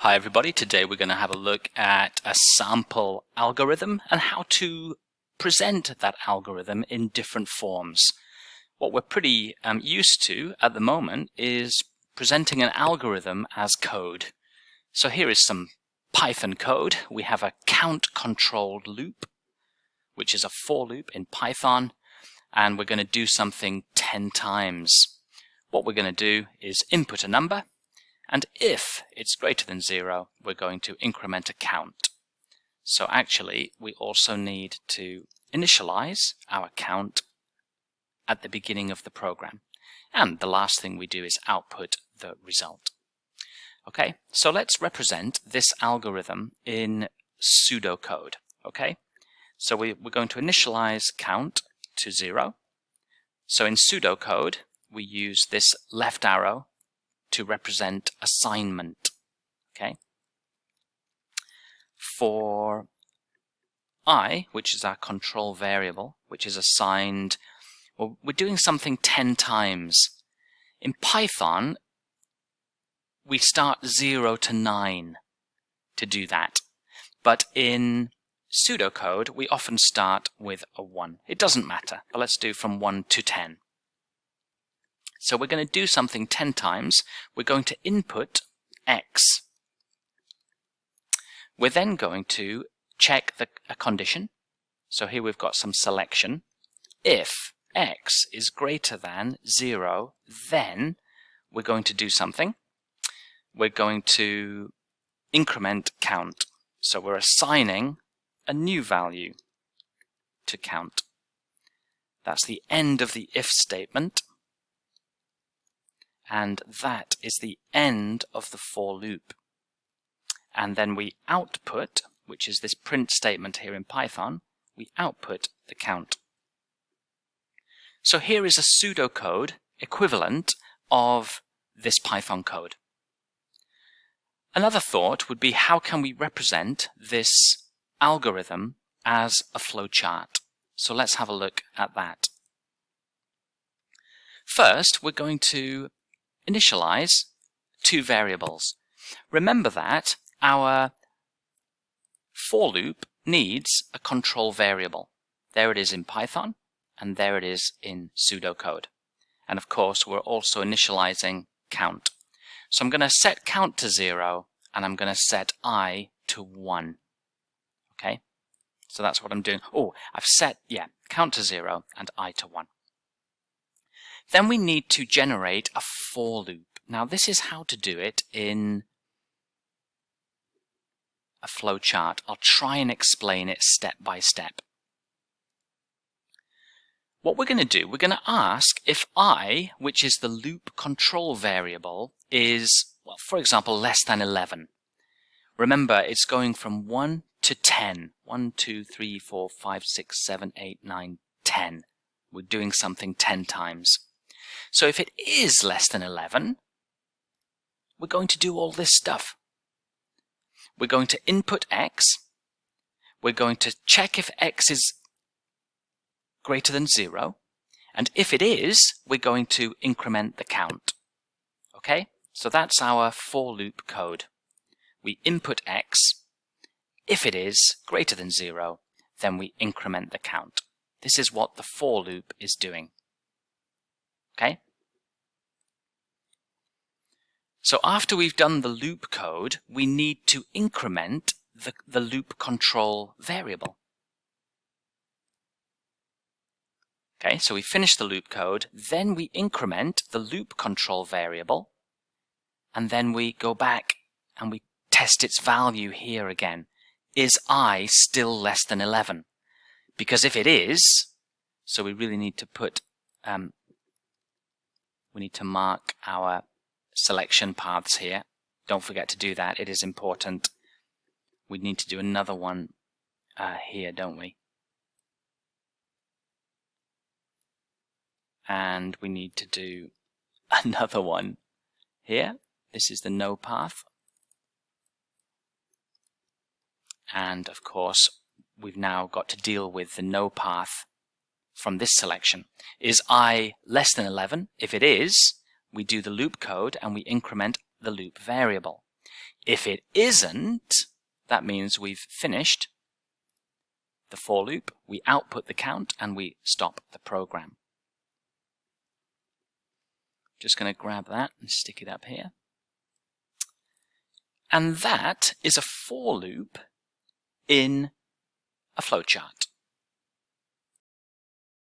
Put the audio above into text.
Hi everybody, today we're going to have a look at a sample algorithm and how to present that algorithm in different forms. What we're pretty used to at the moment is presenting an algorithm as code. So here is some Python code. We have a count controlled loop, which is a for loop in Python, and we're going to do something 10 times. What we're going to do is input a number, and if it's greater than 0, we're going to increment a count. So actually, we also need to initialize our count at the beginning of the program. And the last thing we do is output the result. Okay, so let's represent this algorithm in pseudocode. Okay, so we're going to initialize count to 0. So in pseudocode, we use this left arrow to represent assignment. Okay. For I, which is our control variable, which is assigned, well, we're doing something 10 times. In Python, we start 0 to 9 to do that. But in pseudocode, we often start with a 1. It doesn't matter, but let's do from 1 to 10. So we're going to do something 10 times. We're going to input x. We're then going to check a condition. So here we've got some selection. If x is greater than 0, then we're going to do something. We're going to increment count. So we're assigning a new value to count. That's the end of the if statement. And that is the end of the for loop. And then we output, which is this print statement here in Python, we output the count. So here is a pseudocode equivalent of this Python code. Another thought would be, how can we represent this algorithm as a flowchart? So let's have a look at that. First, we're going to initialize two variables. Remember that our for loop needs a control variable. There it is in Python, and there it is in pseudocode. And of course, we're also initializing count. So I'm going to set count to 0, and I'm going to set I to 1. Okay? So that's what I'm doing. Oh, I've set, count to 0 and I to 1. Then we need to generate a for loop. Now this is how to do it in a flowchart. I'll try and explain it step by step. What we're going to do, we're going to ask if I, which is the loop control variable, is, well, for example, less than 11. Remember, it's going from 1 to 10. 1, 2, 3, 4, 5, 6, 7, 8, 9, 10. We're doing something 10 times. So if it is less than 11, we're going to do all this stuff. We're going to input x. We're going to check if x is greater than 0. And if it is, we're going to increment the count. Okay? So that's our for loop code. We input x. If it is greater than 0, then we increment the count. This is what the for loop is doing. Okay? So after we've done the loop code, we need to increment the loop control variable. Okay, so we finish the loop code, then we increment the loop control variable, and then we go back and we test its value here again. Is I still less than 11? Because if it is, so we really need to put we need to mark our selection paths here. Don't forget to do that. It is important. We need to do another one here, don't we? And we need to do another one here. This is the no path. And of course, we've now got to deal with the no path from this selection. Is I less than 11? If it is, we do the loop code and we increment the loop variable. If it isn't, that means we've finished the for loop, we output the count, and we stop the program. Just going to grab that and stick it up here. And that is a for loop in a flowchart.